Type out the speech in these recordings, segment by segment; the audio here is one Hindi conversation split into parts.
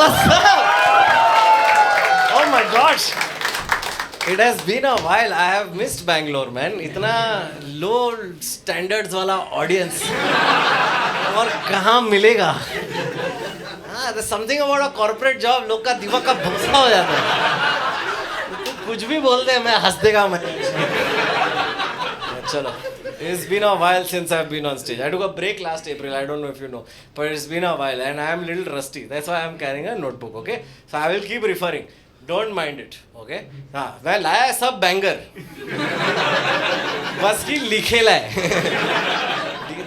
what's up? Oh my gosh. It has been a while. I have missed Bangalore, man. इतना low standards वाला audience और कहाँ मिलेगा? हाँ, there's something about a corporate job. लोग का दिमाग का भूसा हो जाता है. तो कुछ भी बोलते हैं, मैं हंस देगा मैं. चलो. It's been a while since I've been on stage. I took a break last April. I don't know if you know, but it's been a while, and I am a little rusty. That's why I'm carrying a notebook. Okay, so I will keep referring. Don't mind it. Okay. हाँ, मैं लाया है सब banger. बस की लिखेला है.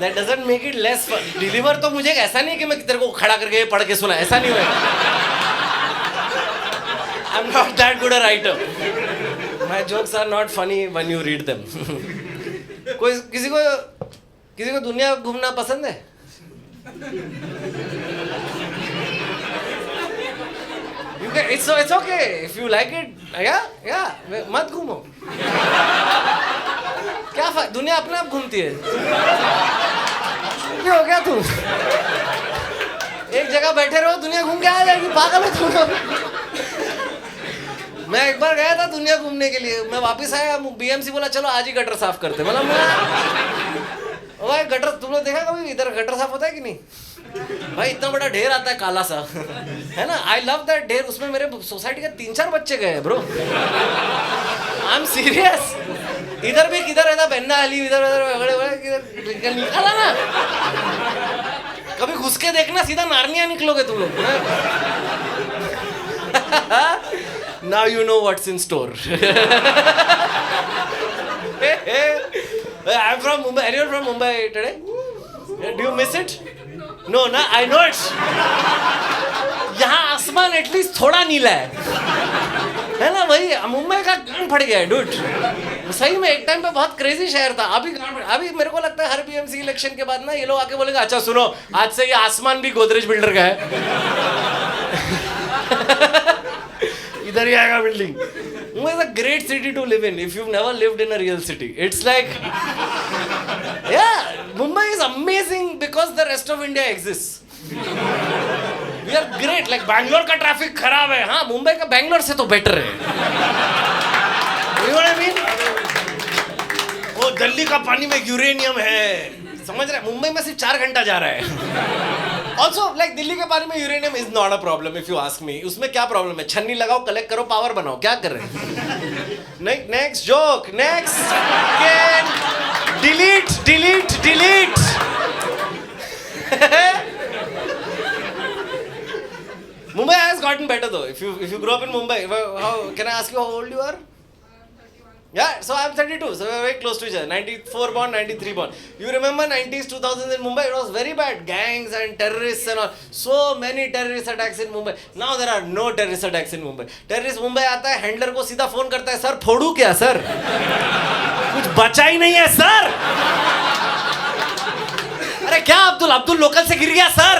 That doesn't make it less fun. Deliver तो मुझे ऐसा नहीं कि मैं तेरे को खड़ा करके पढ़ के सुना. ऐसा नहीं हुआ. I'm not that good a writer. My jokes are not funny when you read them. किसी को दुनिया घूमना पसंद है? It's okay if you like it. Yeah, मत घूमो. क्या दुनिया अपने आप घूमती है. क्या हो गया तुम? एक जगह बैठे रहो, दुनिया घूम के आ जाएगी. पागल हो तुम. मैं एक बार गया था दुनिया घूमने के लिए. मैं वापस आया, बीएमसी बोला चलो आज ही गटर साफ करते. मतलब भाई गटर तुम लोग देखा कभी इधर गटर साफ होता है कि नहीं? भाई इतना बड़ा ढेर आता है काला सा, है ना. आई लव दैट ढेर. उसमें मेरे सोसाइटी के 3-4 बच्चे गए ब्रो. I am serious. इधर भी किधर रहता बन्ना अली, इधर किधर निकाला ना. कभी घुस के देखना, सीधा नारनिया निकलोगे तुम लोग. Now you know what's in store. I'm from Mumbai. Anyone from Mumbai today? Do you miss it? No, na. I know it. यहाँ आसमान एटलीस्ट थोड़ा नीला है ना भाई. मुंबई का गांड फट गया है डूड. सही में एक टाइम पे बहुत क्रेजी शहर था. अभी मेरे को लगता है हर बीएमसी इलेक्शन के बाद ना ये लोग आके बोलेंगे अच्छा सुनो आज से ये आसमान भी गोदरेज बिल्डर का है. इधर ही आएगा building. Mumbai is a great city to live in if you've never lived in a real city. It's like, yeah, Mumbai is amazing because the rest of India exists. We are great. Like Bangalore का ट्रैफिक खराब है. हाँ, मुंबई का बैंगलोर से तो बेटर है. You know what I mean? वो दिल्ली का पानी में यूरेनियम है. समझ रहे? मुंबई में सिर्फ 4 घंटा जा रहा है. Also, like दिल्ली के पानी में uranium is not a problem if you ask me. उसमें क्या प्रॉब्लम है? छन्नी लगाओ, कलेक्ट करो, पावर बनाओ. क्या कर रहे हैं? Next joke. Next. Again. Delete. Mumbai has gotten better though. If you grew up in Mumbai, how can I ask you how old you are? Yeah, so I'm 32, so we're very close to each other. 94 born, 93 born. You remember 90s, 2000s in Mumbai? It was very bad. Gangs and terrorists and all. So many terrorist attacks in Mumbai. Now there are no terrorist attacks in Mumbai. Terrorist Mumbai आता है, हैंडलर को सीधा फोन करता है, सर फोड़ू क्या सर? कुछ बचा ही नहीं है सर. अरे क्या अब्दुल लोकल से गिर गया सर.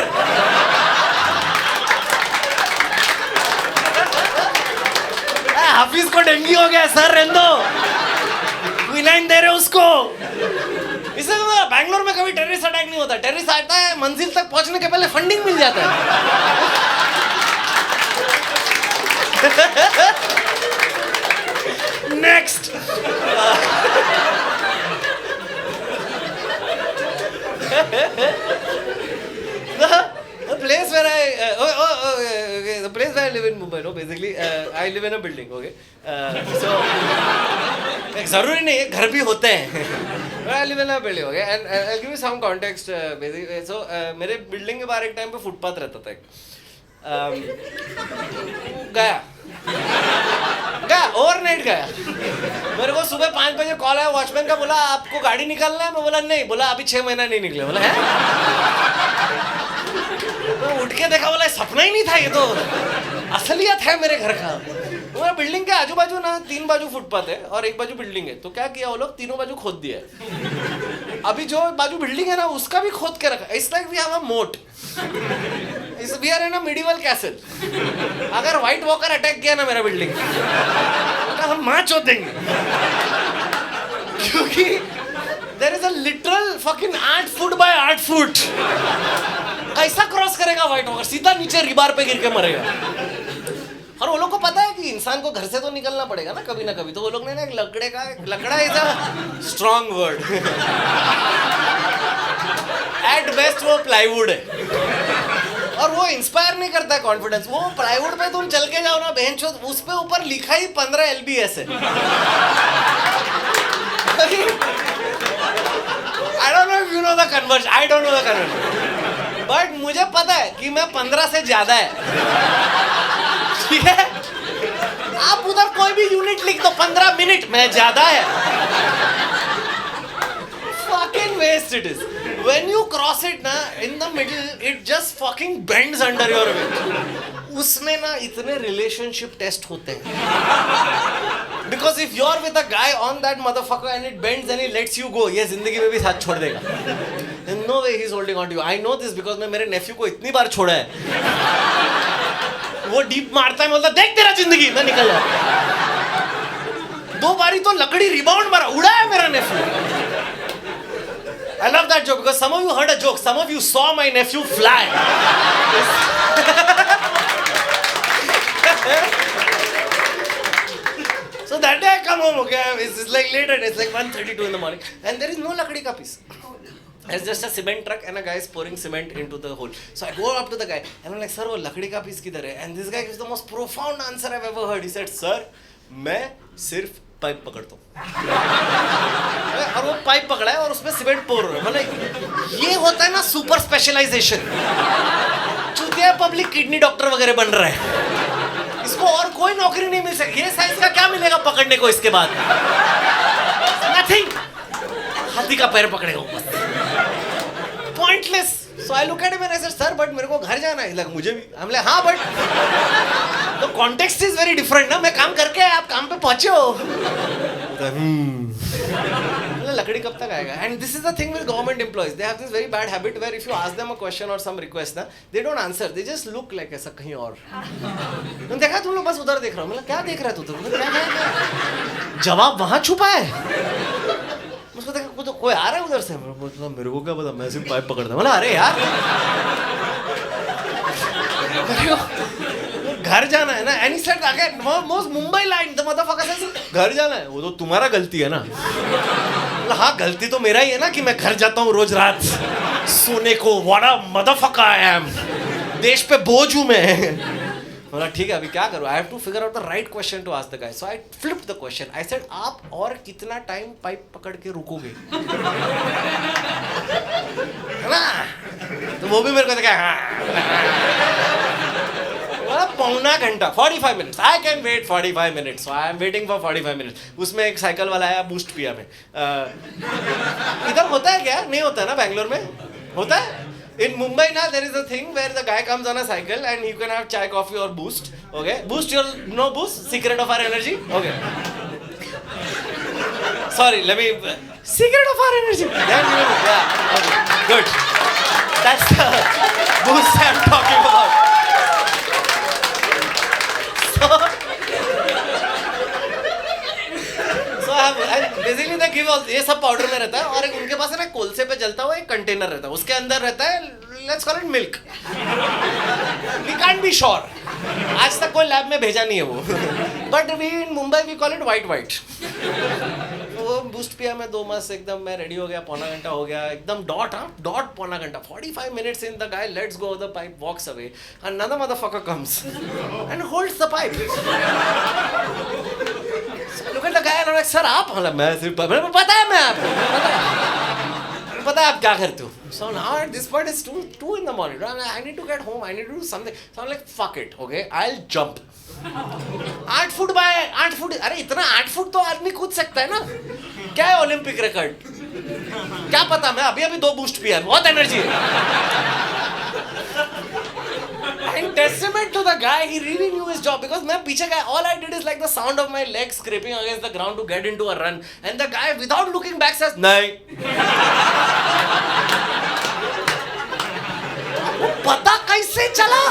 हाफिज को डेंगू हो गया सर. रेंदो क्विनाइन दे रहे उसको. इससे तो बैंगलोर में कभी टेररिस्ट अटैक नहीं होता. टेररिस्ट आता है, मंजिल तक पहुंचने के पहले फंडिंग मिल जाता है. Next. The place where the place where I live in Mumbai, no, basically, I live in a building, okay. So, ज़रूरी नहीं है, घर भी होते हैं. I live in a building, okay, and I'll give you some context. Basically, so मेरे बिल्डिंग के बाहर एक टाइम पे फुटपाथ रहता था. गया ओवरनाइट गया. मेरे को सुबह 5 बजे कॉल आया वॉचमैन का. बोला आपको गाड़ी निकालना है? मैं बोला नहीं. बोला अभी 6 महीना नहीं निकले. बोला है. तो उठ के देखा, बोला सपना ही नहीं था, ये तो असलियत है मेरे घर का. वो बिल्डिंग के आजू बाजू ना 3 बाजू फुटपाथ है और 1 बाजू बिल्डिंग है. तो क्या किया वो लोग, तीनों बाजू खोद दिया है. अभी जो बाजू बिल्डिंग है ना उसका भी खोद के रखा. It's like we have a moat. We are in a medieval castle. अगर व्हाइट वॉकर अटैक किया ना मेरा बिल्डिंग, तो हम मार चोद देंगे. क्योंकि there is a literal fucking 8 foot by 8 foot कैसा क्रॉस करेगा व्हाइट वॉकर, सीधा नीचे रिबार पे गिर के मरेगा। और वो लोग को पता है कि इंसान को घर से तो निकलना पड़ेगा ना कभी, तो वो लोग ने ना एक लकड़ा is a strong word, at best वो प्लाईवुड है। और वो इंस्पायर नहीं करता है कॉन्फिडेंस। वो प्लाईवुड पे तुम चल के जाओ ना बहनचोद, उस पे ऊपर लिखा ही 15 LBS है। I don't know if you know the conversion. I don't know the conversion. But मुझे पता है कि मैं 15 से ज्यादा है, ठीक है? आप उधर कोई भी यूनिट लिख दो, 15 मिनट में ज्यादा है। Fucking waste it is. When you cross it ना, in the middle, it just fucking bends under your weight. उसमें ना इतने relationship test होते हैं। Because if you're with a guy on that motherfucker and it bends and he lets you go, ये जिंदगी में भी साथ छोड़ देगा। No way he's holding on to you. I know this because मैं मेरे nephew को इतनी बार छोड़ा है। वो डीप मारता है, बोलता देख तेरा जिंदगी, मैं निकल जाता। 2 बारी तो लकड़ी रिबाउंड मारा, उड़ा है मेरा nephew। I love that joke because some of you heard a joke. Some of you saw my nephew fly. So that day I come home, okay, it's like late and it's like 1:32 in the morning and there is no lakdi ka piece. It's just a cement truck and a guy is pouring cement into the hole. So I go up to the guy and I'm like, sir, वो लकड़ी का पीस किधर है? And this guy gives the most profound answer I've ever heard. He said, sir, मैं सिर्फ पाइप पकड़ता हूँ। और वो पाइप पकड़ा है और उसमें सीमेंट पोर रहा है। मतलब ये होता है ना सुपर स्पेशलाइजेशन। चूतिया पब्लिक किडनी डॉक्टर वगैरह बन रहा है। इसको और कोई नौकरी नहीं मिल सकती। ये साइंस का क्या मिलेगा पकड़ने को इसके बाद? नथिंग। हाथी का पैर पकड़ेगा बस। Pointless. So I look at him and I said, sir, but मेरे को घर जाना है। like मुझे भी। I'm like, हाँ but the context is very different ना। मैं काम करके आप काम पे पहुँचे हो। लकड़ी कब तक आएगा? And this is the thing with government employees. They have this very bad habit where if you ask them a question or some request ना, they don't answer. They just look like ऐसा कहीं और। तुम देखा तुम लोग बस उधर देख रहे हो। मतलब क्या देख रहा है तू? क्या? जवाब वहाँ छुपा है। उसको देखा तो कोई आ रहा है उधर से। मेरे को क्या पता, मैं सिर्फ पाइप पकड़ता। मतलब अरे यार घर जाना है ना। Any said again most Mumbai line the motherfucker says घर जाना है। वो तो तुम्हारा गलती है ना। मतलब हाँ गलती तो मेरा ही है ना कि मैं घर जाता हूँ रोज रात सोने को। What a motherfucker I am. देश पे बोझ हूँ मैं। बोला ठीक है अभी क्या करूँ? I have to figure out the right question to ask the guy. So I flipped the question. I said आप और कितना टाइम पाइप पकड़ के रुकोगे? है ना? तो वो भी मेरे को देखा पौना घंटा 45 minutes. I can wait 45 minutes. I am waiting for 45 minutes. उसमें एक साइकिल वाला आया बूस्ट पिया में। इधर होता है क्या? नहीं होता है ना बैंगलोर में? होता है? In Mumbai now there is a thing where the guy comes on a cycle and you can have chai, coffee or boost. Okay, boost your no boost. Secret of our energy. Okay. Sorry, let me. Secret of our energy. Then you yeah. Okay. Good. That's the boost I'm talking about. Basically they give all ये सब पाउडर में रहता है और एक उनके पास है ना कोलसे पे जलता हुआ एक कंटेनर रहता है। उसके अंदर रहता है let's call it milk. We can't be sure. आज तक कोई लैब में भेजा नहीं है वो। But we in Mumbai we call it white. वो बूस्ट पिया मैं 2 मास एकदम मैं रेडी हो गया। पौना घंटा हो गया एकदम डॉट पौना घंटा 45 minutes in the guy let's go the pipe walks away another motherfucker comes and holds the pipe. Look at the guy and I'm like, sir आप? मतलब मैं सिर्फ पता है मैं आपको पता है आप क्या करते हो? So now at this point it's 2 in the morning. I need to get home. I need to do something. So I'm like fuck it. Okay, I'll jump. 8 foot by 8 foot. अरे इतना 8 फुट तो आदमी कूद सकता है ना। क्या है ओलंपिक रिकॉर्ड? क्या पता? मैं अभी 2 बूस्ट पिया। बहुत एनर्जी है। In testament to the guy, he really knew his job because मैं पीछे गया. All I did is like the sound of my legs scraping against the ground to get into a run, and the guy without looking back says, "नहीं." वो पता कैसे चला?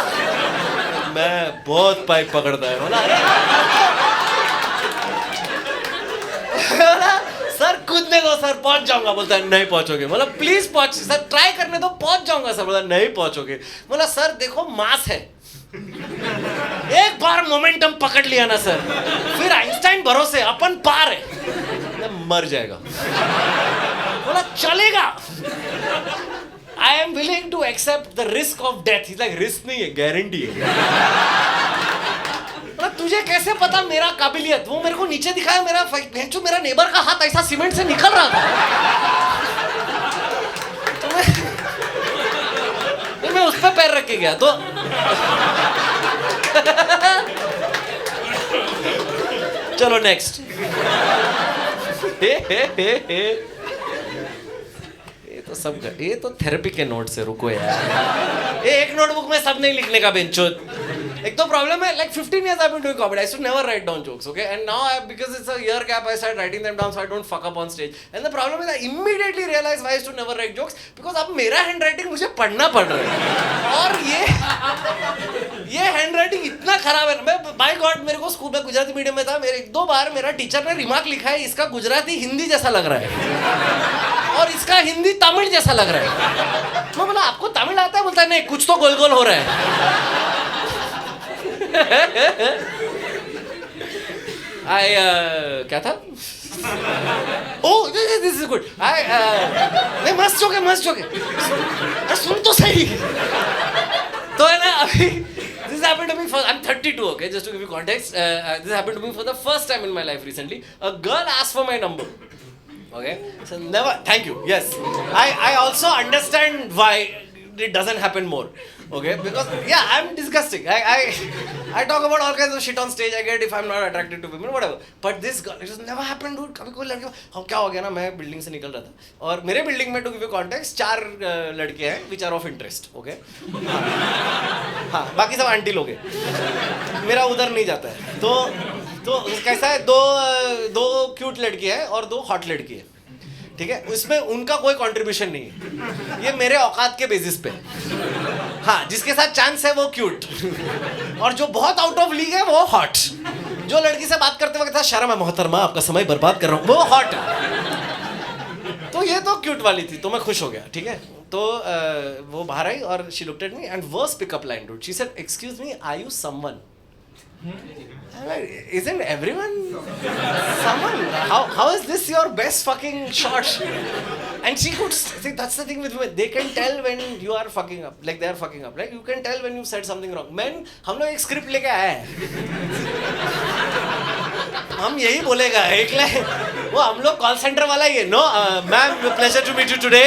मैं बहुत पाइप पकड़ता है बोला। सर कूदने दो सर, पहुंच जाऊंगा। बोलता है नहीं पहुंचोगे। बोला प्लीज पहुंच सर, ट्राई करने दो, पहुंच जाऊंगा सर। बोला नहीं पहुंचोगे। बोला सर देखो मास है, एक बार मोमेंटम पकड़ लिया ना सर, फिर आइंस्टाइन भरोसे अपन पार है, मर जाएगा। बोला चलेगा, I am willing to accept the risk of death. Is like risk नहीं है, गारंटी है। तुझे कैसे पता मेरा काबिलियत? वो मेरे को नीचे दिखाया, मेरा नेबर का हाथ ऐसा सीमेंट से निकल रहा था, तो मैं उस पर पैर रख के गया। तो चलो नेक्स्ट। ये तो थेरेपी के नोट से, रुको यार, ये एक नोटबुक में सब नहीं लिखने का बेंचो। एक तो प्रॉब्लम है, like 15 years I've been doing comedy, I used to never write down jokes, okay, and now because it's a year gap, I started writing them down so I don't fuck up on stage. And the problem is I immediately realized why I used to never write jokes, because अब मेरा handwriting मुझे पढ़ना पड़ रहा है, और ये handwriting इतना खराब है। मैं by God, मेरे को स्कूल में गुजराती मीडियम में था, मेरे एक दो बार मेरा टीचर ने रिमार्क लिखा है, इसका गुजराती हिंदी जैसा लग रहा है और इसका हिंदी तमिल जैसा लग रहा है। मैं बोला आपको तमिल आता है? बोलता है नहीं, कुछ तो गोल गोल हो रहा है। क्या था? Oh, this is good. नहीं, मस्त जोक है। सुन तो सही। तो है ना, अभी this happened to me for, I'm 32, okay, just to give you context. This happened to me for the first time in my life recently. A girl asked for my number. Okay, so never. Thank you. Yes, I also understand why it doesn't happen more. Okay, because yeah, I'm disgusting. I talk about all kinds of shit on stage. I get if I'm not attracted to women, whatever. But this girl, it has never happened, dude. कभी कोई लड़की, हम क्या हो गया ना, मैं बिल्डिंग से निकल रहा था और मेरे बिल्डिंग में, to give you context, 4 लड़के हैं which are of interest. Okay, हाँ, बाकी सब आंटी लोग हैं, मेरा उधर नहीं जाता है। तो कैसा है, दो क्यूट लड़की है और 2 हॉट लड़की है, ठीक है, उसमें उनका कोई कंट्रीब्यूशन नहीं है, ये मेरे औकात के बेसिस पे। हाँ, जिसके साथ चांस है वो क्यूट, और जो बहुत आउट ऑफ लीग है वो हॉट। जो लड़की से बात करते वक्त शर्म है मोहतरमा, आपका समय बर्बाद कर रहा हूँ, वो हॉट है। तो ये तो क्यूट वाली थी, तो मैं खुश हो गया, ठीक है। तो वो बाहर आई और she looked at me and worst pickup line, dude, she said excuse me, are you someone? Isn't everyone someone? How is this your best fucking shot? And she could see, that's the thing with women, they can tell when you are fucking up, like they are fucking up, like you can tell when you said something wrong. Men, हम लोग एक स्क्रिप्ट लेके आए हैं, हम यही बोलेगा एक लाइन, वो हम लोग कॉल सेंटर वाला ही है। No ma'am, pleasure to meet you today.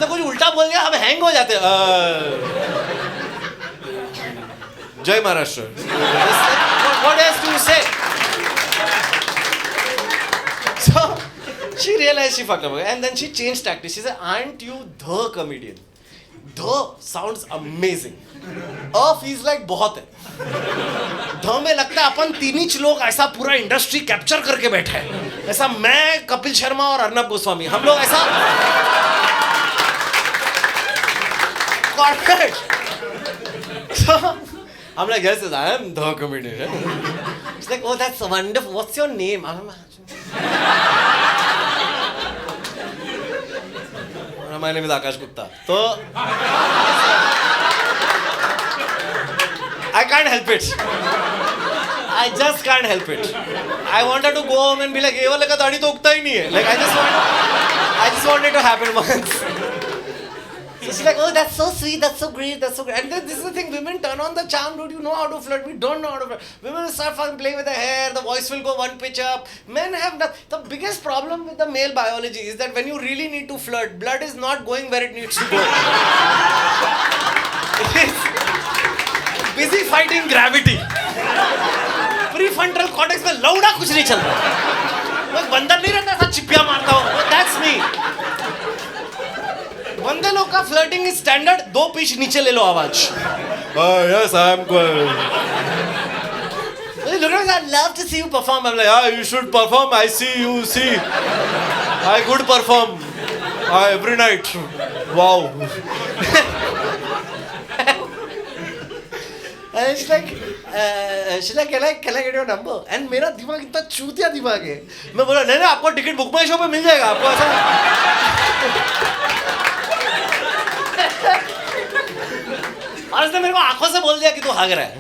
तो कुछ उल्टा बोल दिया, हम हैंग हो जाते हैं। Jai Maharashtra. What else do you say? So she realized she fucked up, and then she changed tactics. She said, "Aren't you the comedian?" The sounds amazing. feels like बहुत है। ध में लगता है अपन 3 लोग ऐसा पूरा इंडस्ट्री कैप्चर करके बैठे हैं, ऐसा मैं, कपिल शर्मा और अर्नब गोस्वामी, हम लोग ऐसा corporate. I'm like, yes, I am the comedian. She's like, oh, that's wonderful. What's your name? My name is Akash Gupta. So, I can't help it. I just can't help it. I wanted to go home and be like, ये वाले का दाढ़ी तो उगता ही नहीं है. Like, I just want it to happen once. So she's like, oh, that's so sweet, that's so great, that's so great. And then this is the thing, women turn on the charm, dude. You know how to flirt. We don't know how to flirt. Women will start fucking playing with the hair, the voice will go 1 pitch up. Men have the biggest problem with the male biology is that when you really need to flirt, blood is not going where it needs to go. It's busy fighting gravity. Prefrontal cortex में लौड़ा कुछ नहीं चल रहा। वो बंदर नहीं रहता ऐसा चिपिया मारता हो। That's me. बंदे लोग का फ्लर्टिंग इज स्टैंडर्ड, 2 पिच नीचे ले लो आवाज। Yes, I am good. Look at me, I'd love to see you perform. I'm like, you should perform. I see you, see. I could perform every night. Wow. And it's like, Shila can I get your number? And मेरा दिमाग इतना चूतिया दिमाग है, मैं बोला नहीं आपको टिकट बुक माई शो पे मिल जाएगा आपको ऐसा. और उसने मेरे को आंखों से बोल दिया कि तू भाग रहा है.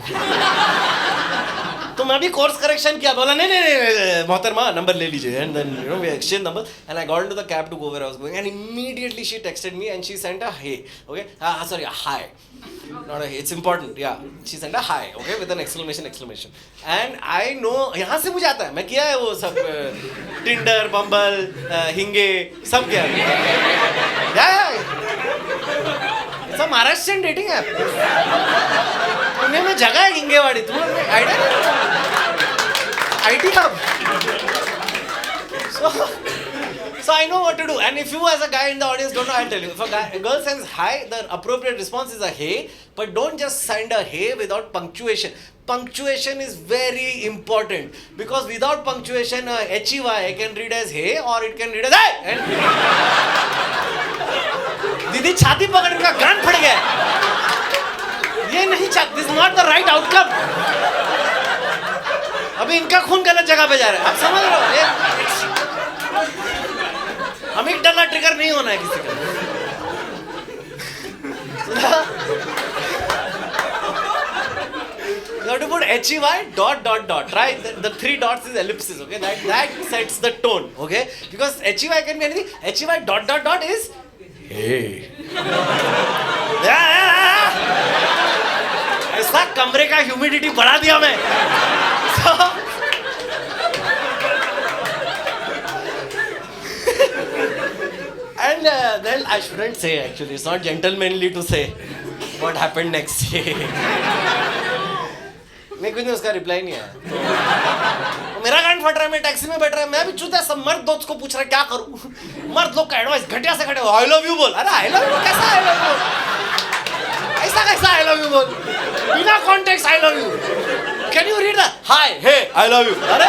तो मैं भी कोर्स करेक्शन किया, बोला नहीं मोहतरमा नंबर ले लीजिए. And then you know we exchange number and I got into the cab to go where I was going and immediately she texted me and she sent a hey. Okay sorry hi, not a hey, it's important, yeah. She sent a hi, okay, with an exclamation. And I know, यहाँ से मुझे आता है, मैं किया है वो सब टिंडर, बम्बल, हिंगे, सब किया है. It's a Maharashtrian dating app. Pune में जगह है हिंगेवाड़ी, तुम्हें आइडिया नहीं? IT hub. So I know what to do, and if you as a guy in the audience don't know, I'll tell you. If a girl sends hi, the appropriate response is a hey, but don't just send a hey without punctuation. Punctuation is very important because without punctuation, HEY can read as hey or it can read as hey. And दीदी छाती पकड़ का कान फट गया. ये नहीं चाहते. This is not the right outcome. अभी इनका खून गलत जगह पे जा रहा है. आप समझ रहे हो? अमिगडाला ट्रिगर नहीं होना है किसी का. You have to put HEY ... right? The 3 dots is ellipsis, okay? That sets the tone, okay? Because HEY can be anything. HEY ... is hey. ऐसा कमरे का ह्यूमिडिटी बढ़ा दिया मैं. And then I shouldn't say, actually. It's not gentlemanly to say what happened next day. नहीं कुछ नहीं, उसका रिप्लाई नहीं आया. मेरा कान फट रहा है, मैं टैक्सी में बैठ रहा है, मैं भी चूतिया सब मर्द दोस्त को पूछ रहा है क्या करूं. मर्द लोग का एडवाइस घटिया से घटिया. आई लव यू बोल. अरे आई लव यू कैसा आई लव यू? ऐसा कैसा आई लव यू बोल? बिना context I love you. Can you read the hi hey I love you? अरे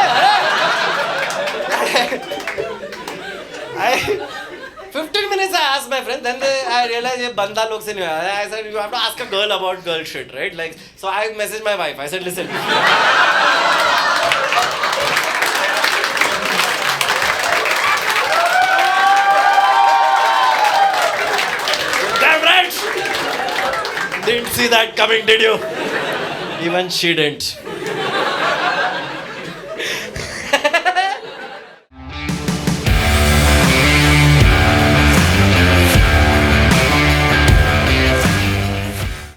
15 minutes I asked my friend, then I realized ये बंदा लोग से नहीं आया. I said you have to ask a girl about girl shit, right? Like, so I messaged my wife. I said, listen. Damn right. Didn't see that coming, did you? Even she didn't.